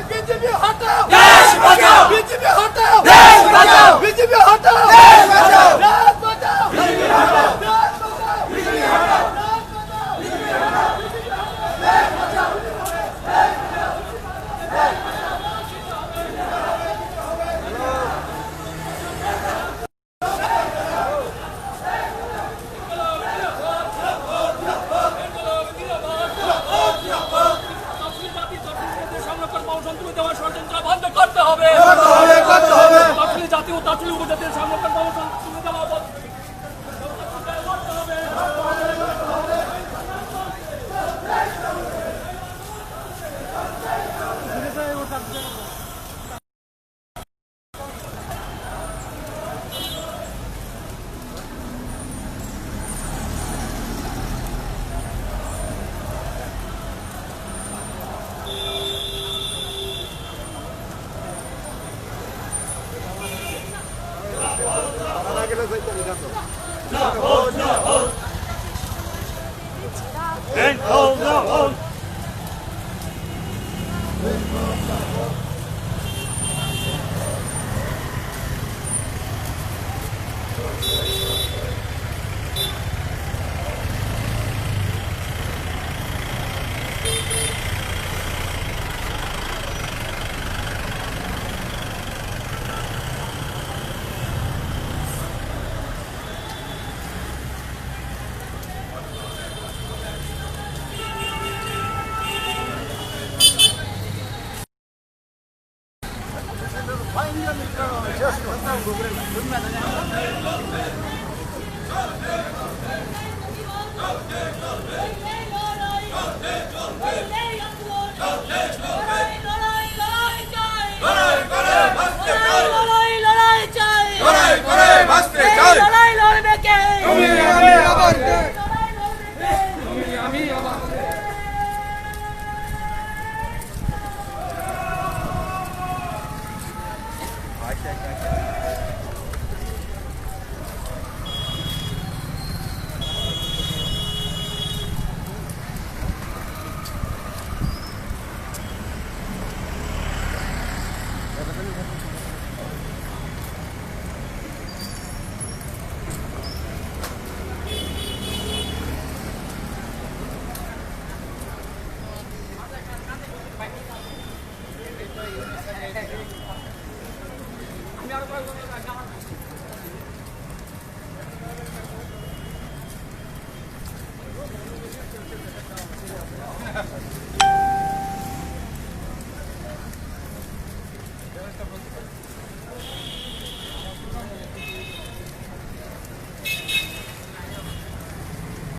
BJP হটাও, দেশ বাঁচাও, বিজেপি হটাও, দেশ বাঁচাও, বিজেপি হটাও, দেশ বাঁচাও, দেশ বাঁচাও, বিজেপি হটাও, দেশ বাঁচাও, বিজেপি হটাও, দেশ বাঁচাও, বিজেপি হটাও, দেশ বাঁচাও, দেশ বাঁচাও। ষড়যন্ত্র বন্ধ করতে হবে, করতে হবে। তফসিলি জাতি ও তফসিলি উপজাতির সংরক্ষণ কর্মসূচি দেওয়া বন্ধ করতে হবে। লড়াই করে বাঁচতে চাই। তুমি আমি আবার কে? তুমি আমি আবার কে? আমি আর